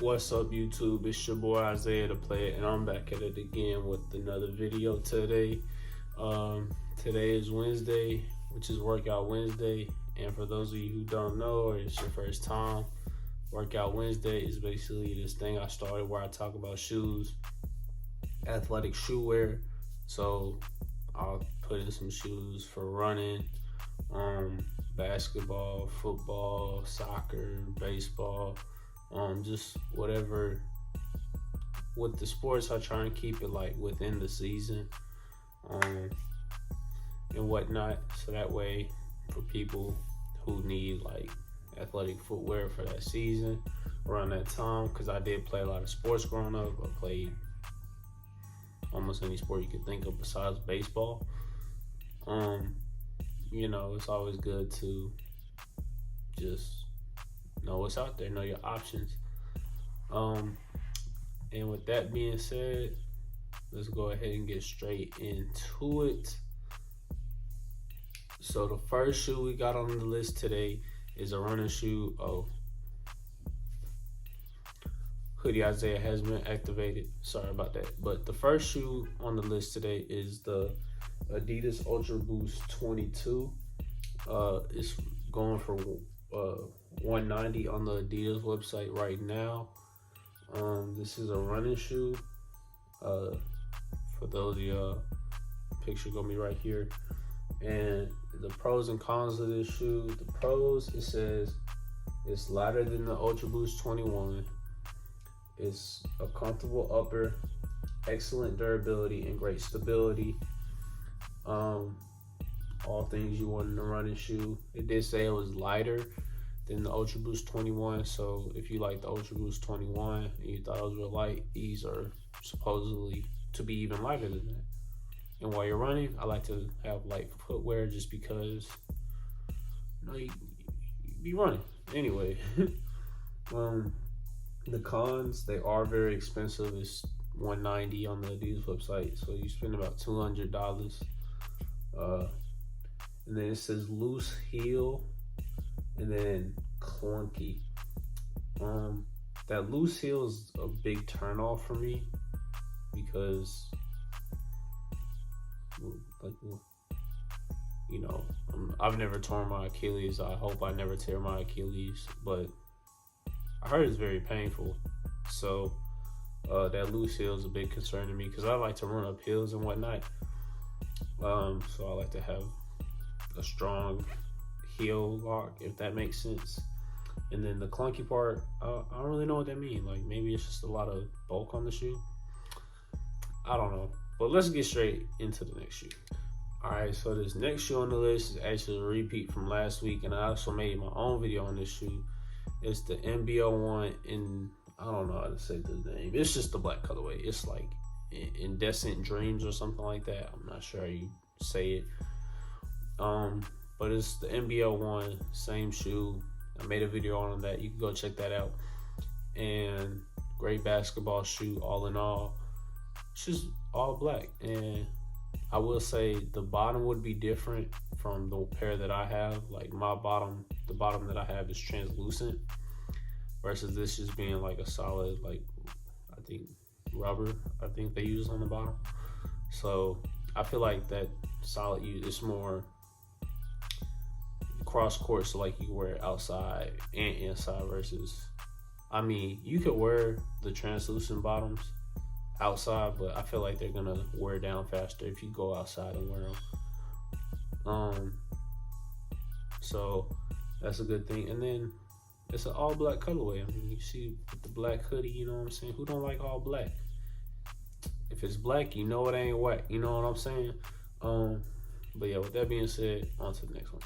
What's up, YouTube? It's your boy Isaiah the Player, and I'm back at it again with another video today. Today is Wednesday, which is Workout Wednesday. And for those of you who don't know, or it's your first time, Workout Wednesday is basically this thing I started where I talk about shoes, athletic shoe wear. So I'll put in some shoes for running, basketball, football, soccer, baseball, just whatever. With the sports, I try and keep it like within the season, and whatnot. So that way, for people who need like athletic footwear for that season around that time, because I did play a lot of sports growing up. I played almost any sport you could think of besides baseball. You know, it's always good to just know what's out there, know your options. And with that being said, let's go ahead and get straight into it. So the first shoe we got on the list today is a running shoe. Oh, hoodie Isaiah has been activated. Sorry about that. But the first shoe on the list today is the Adidas Ultra Boost 22. It's going for $190 on the Adidas website right now. This is a running shoe. For those of y'all, picture gonna be right here. And the pros and cons of this shoe. The pros, it says it's lighter than the Ultra Boost 21. It's a comfortable upper, excellent durability, and great stability. All things you want in a running shoe. It did say it was lighter than the Ultra Boost 21. So if you like the Ultra Boost 21 and you thought it was real light, these are supposedly to be even lighter than that. And while you're running, I like to have light footwear just because, you know, you be running. Anyway, the cons, they are very expensive. It's $190 on the Adidas website, so you spend about $200. And then it says loose heel, and then clunky. That loose heel is a big turn off for me because, like, you know, I've never torn my Achilles. I hope I never tear my Achilles, but I heard it's very painful. So that loose heel is a big concern to me because I like to run up hills and whatnot. So I like to have a strong heel lock, if that makes sense. And then the clunky part, I don't really know what that means. Like, maybe it's just a lot of bulk on the shoe. I don't know. But let's get straight into the next shoe. Alright, so this next shoe on the list is actually a repeat from last week, and I also made my own video on this shoe. It's the MB01, and I don't know how to say the name. It's just the black colorway. It's like Indecent Dreams or something like that. I'm not sure how you say it. But it's the MB01, same shoe. I made a video on that. You can go check that out. And great basketball shoe, all in all. It's just all black. And I will say the bottom would be different from the pair that I have. Like my bottom, the bottom that I have is translucent, versus this just being like a solid, like, I think rubber, I think they use on the bottom. So I feel like that solid use is more cross court, so like you wear it outside and inside, versus, I mean, you could wear the translucent bottoms outside, but I feel like they're gonna wear down faster if you go outside and wear them. So that's a good thing. And then it's an all black colorway. I mean, you see with the black hoodie, you know what I'm saying? Who don't like all black? If it's black, you know it ain't white. You know what I'm saying? But yeah, with that being said, on to the next one.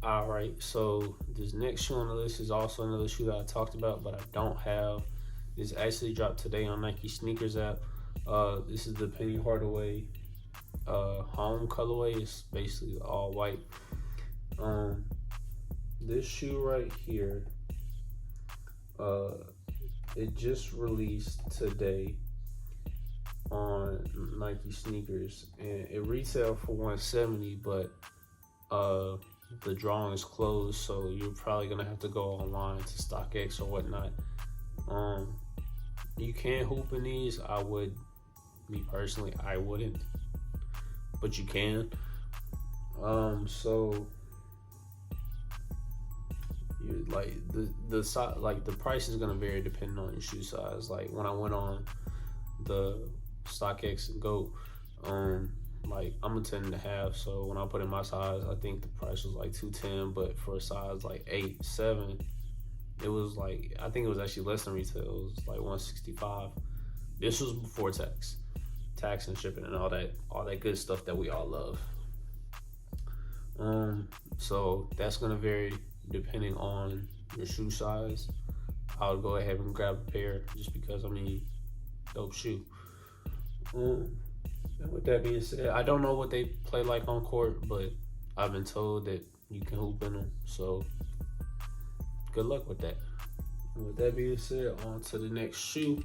All right, so this next shoe on the list is also another shoe that I talked about, but I don't have. This actually dropped today on Nike Sneakers app. This is the Penny Hardaway home colorway. It's basically all white. This shoe right here, it just released today on Nike Sneakers, and it retailed for $170, but the drawing is closed, so you're probably gonna have to go online to StockX or whatnot. You can hoop in these. I would, me personally, I wouldn't, but you can. So you like the size, like the price is gonna vary depending on your shoe size. Like when I went on the StockX and Go, like I'm a 10.5, so when I put in my size, I think the price was like 210, but for a size like 8, 7, it was like, I think it was actually less than retail. It was like 165. This was before tax and shipping and all that good stuff that we all love. So that's gonna vary depending on your shoe size. I'll go ahead and grab a pair just because, I mean, dope shoe. And with that being said, I don't know what they play like on court, but I've been told that you can hoop in them. So good luck with that. And with that being said, on to the next shoe.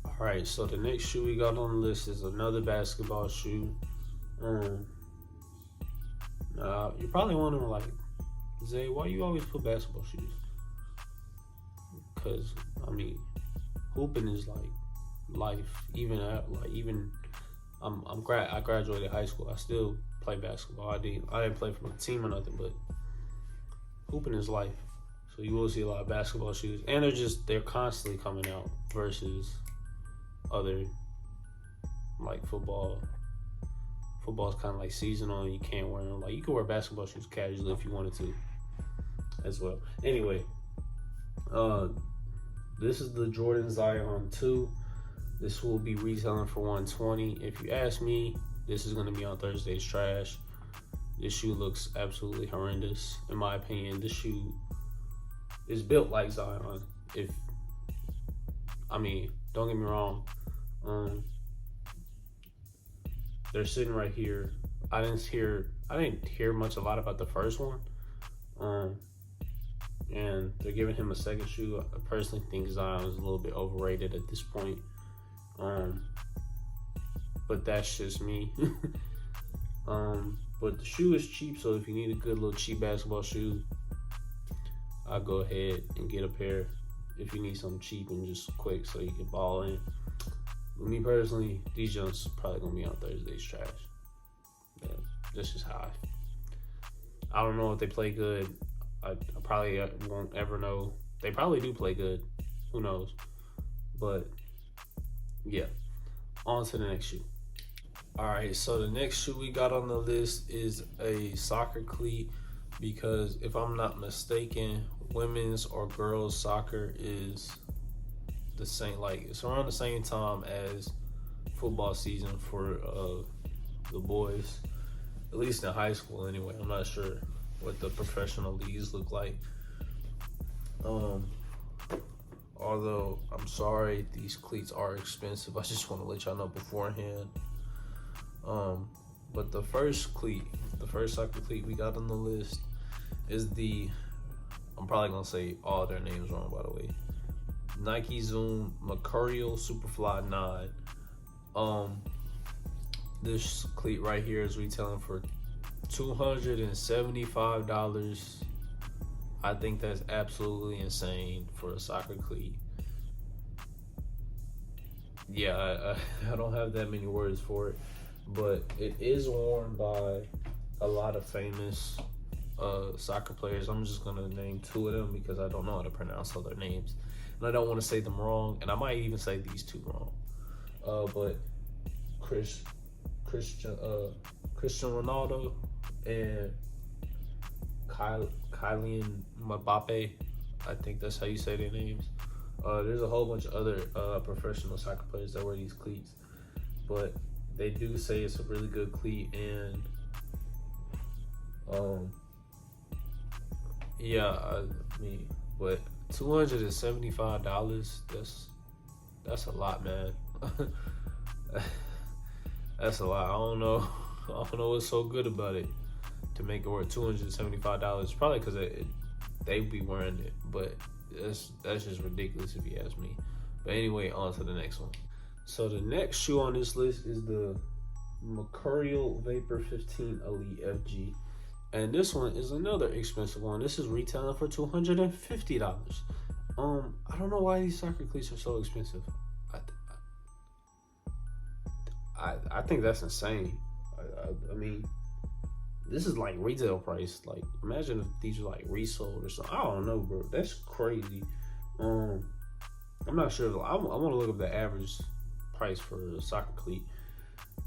All right, so the next shoe we got on the list is another basketball shoe. You're probably wondering, like, Zay, why you always put basketball shoes? Because, I mean, hooping is like life. I graduated high school. I still play basketball. I didn't play for a team or nothing, but hooping is life. So you will see a lot of basketball shoes, and they're constantly coming out versus other, like, football. Football's kind of like seasonal, and you can't wear them. Like, you can wear basketball shoes casually if you wanted to as well. Anyway, this is the Jordan Zion 2. This will be retailing for $120. If you ask me, this is going to be on Thursday's trash. This shoe looks absolutely horrendous. In my opinion, this shoe is built like Zion. Don't get me wrong. They're sitting right here. I didn't hear a lot about the first one. And they're giving him a second shoe. I personally think Zion is a little bit overrated at this point. But that's just me. But the shoe is cheap, so if you need a good little cheap basketball shoe, I'll go ahead and get a pair. If you need something cheap and just quick so you can ball in. But me personally, these junks probably gonna be on Thursday's trash. Yeah, that's just how I don't know if they play good. I probably won't ever know. They probably do play good. Who knows? But yeah, on to the next shoe. All right, so the next shoe we got on the list is a soccer cleat, because if I'm not mistaken, women's or girls soccer is the same, like it's around the same time as football season for the boys, at least in high school anyway. I'm not sure what the professional leagues look like. Although I'm sorry, these cleats are expensive. I just want to let y'all know beforehand. But the first soccer cleat we got on the list is I'm probably gonna say all their names wrong, by the way. Nike Zoom Mercurial Superfly 9. This cleat right here is retailing for $275. I think that's absolutely insane for a soccer cleat. Yeah, I don't have that many words for it, but it is worn by a lot of famous soccer players. I'm just gonna name two of them because I don't know how to pronounce other names, and I don't want to say them wrong, and I might even say these two wrong. But Cristiano Ronaldo and Kylian Mbappe, I think that's how you say their names. There's a whole bunch of other professional soccer players that wear these cleats, but they do say it's a really good cleat, and but $275, that's a lot, man. That's a lot. I don't know what's so good about it to make it worth $275. Probably because they be wearing it, but that's just ridiculous if you ask me. But anyway, on to the next one. So the next shoe on this list is the Mercurial Vapor 15 Elite FG, and this one is another expensive one. This is retailing for $250. I don't know why these soccer cleats are so expensive. I think that's insane. I mean, this is like retail price. Like, imagine if these are like resold or something. I don't know, bro. That's crazy. I'm not sure. I want to look up the average price for a soccer cleat,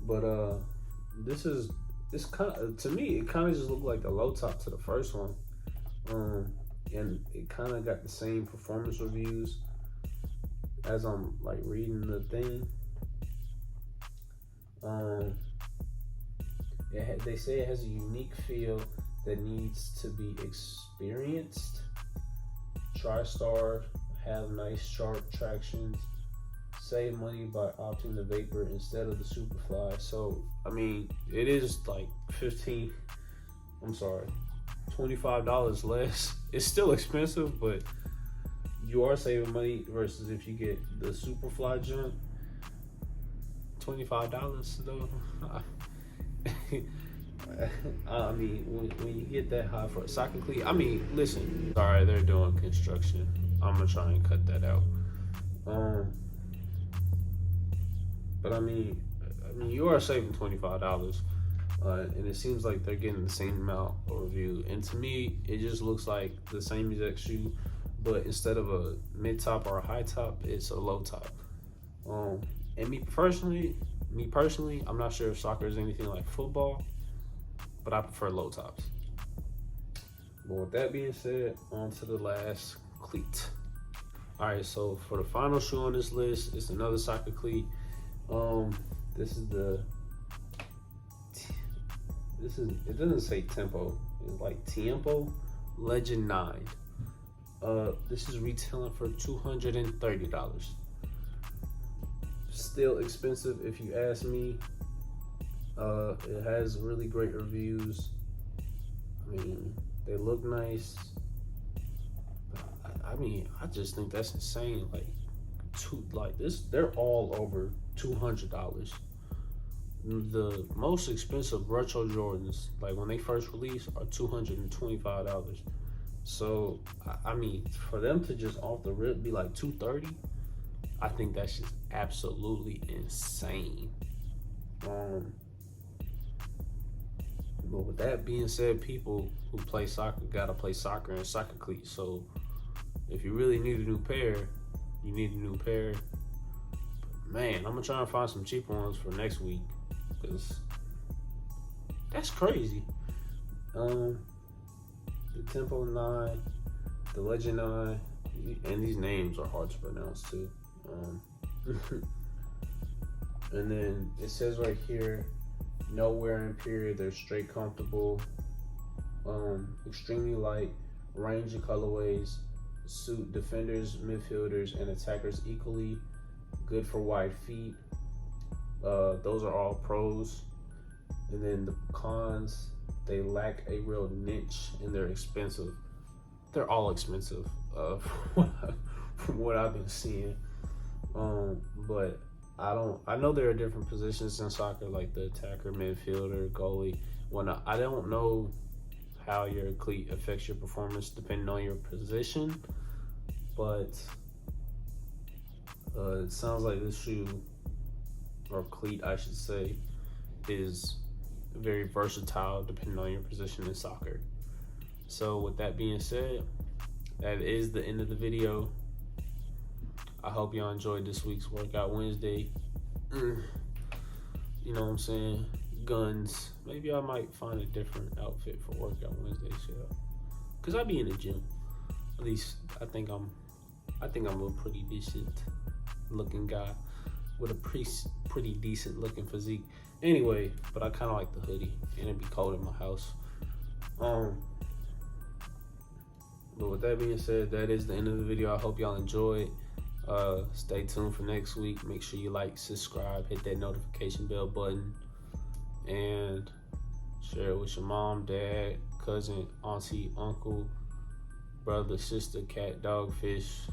but this kind of, to me, it kind of just looked like the low top to the first one, and it kind of got the same performance reviews as I'm like reading the thing. They say it has a unique feel that needs to be experienced. TriStar, have nice sharp tractions. Save money by opting the Vapor instead of the Superfly. So, I mean, it is like $25 less. It's still expensive, but you are saving money versus if you get the Superfly jump. $25 though. I mean, when you get that high for a soccer cleat, I mean, listen. Sorry, they're doing construction. I'm gonna try and cut that out. But I mean, you are saving $25, and it seems like they're getting the same amount of review. And to me, it just looks like the same exact shoe, but instead of a mid top or a high top, it's a low top. And me personally, I'm not sure if soccer is anything like football, but I prefer low tops. But with that being said, on to the last cleat. All right, so for the final shoe on this list, it's another soccer cleat. It doesn't say Tempo. It's like Tiempo Legend 9. This is retailing for $230. Still expensive if you ask me. It has really great reviews. I mean, they look nice. I mean, I just think that's insane. They're all over $200. The most expensive retro Jordans, like when they first released, are $225. So, I mean, for them to just off the rip be like $230, I think that's just absolutely insane. But with that being said, people who play soccer gotta play soccer in soccer cleats. So if you really need a new pair, you need a new pair. Man, I'm gonna try and find some cheaper ones for next week, because that's crazy. The Tempo 9, the Legend 9, and these names are hard to pronounce too. And then it says right here, no wear in period. They're straight comfortable, extremely light, range of colorways, suit defenders, midfielders, and attackers equally. Good for wide feet. Those are all pros. And then the cons, they lack a real niche and they're expensive. They're all expensive, from what I've been seeing. But I know there are different positions in soccer, like the attacker, midfielder, goalie, whatnot. I don't know how your cleat affects your performance depending on your position, but it sounds like this shoe, or cleat I should say, is very versatile depending on your position in soccer. So with that being said, that is the end of the video. I hope y'all enjoyed this week's Workout Wednesday. You know what I'm saying? Guns. Maybe I might find a different outfit for Workout Wednesday, cause I be in the gym. At least I think I'm a pretty decent looking guy with a pretty decent looking physique. Anyway, but I kind of like the hoodie, and it'd be cold in my house. But with that being said, that is the end of the video. I hope y'all enjoyed. Stay tuned for next week. Make sure you like, subscribe, hit that notification bell button, and share it with your mom, dad, cousin, auntie, uncle, brother, sister, cat, dog, fish,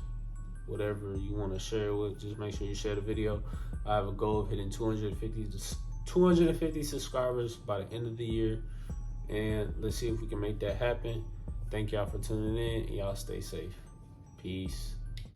whatever you want to share it with. Just make sure you share the video. I have a goal of hitting 250 subscribers by the end of the year, and let's see if we can make that happen. Thank y'all for tuning in, and y'all stay safe. Peace.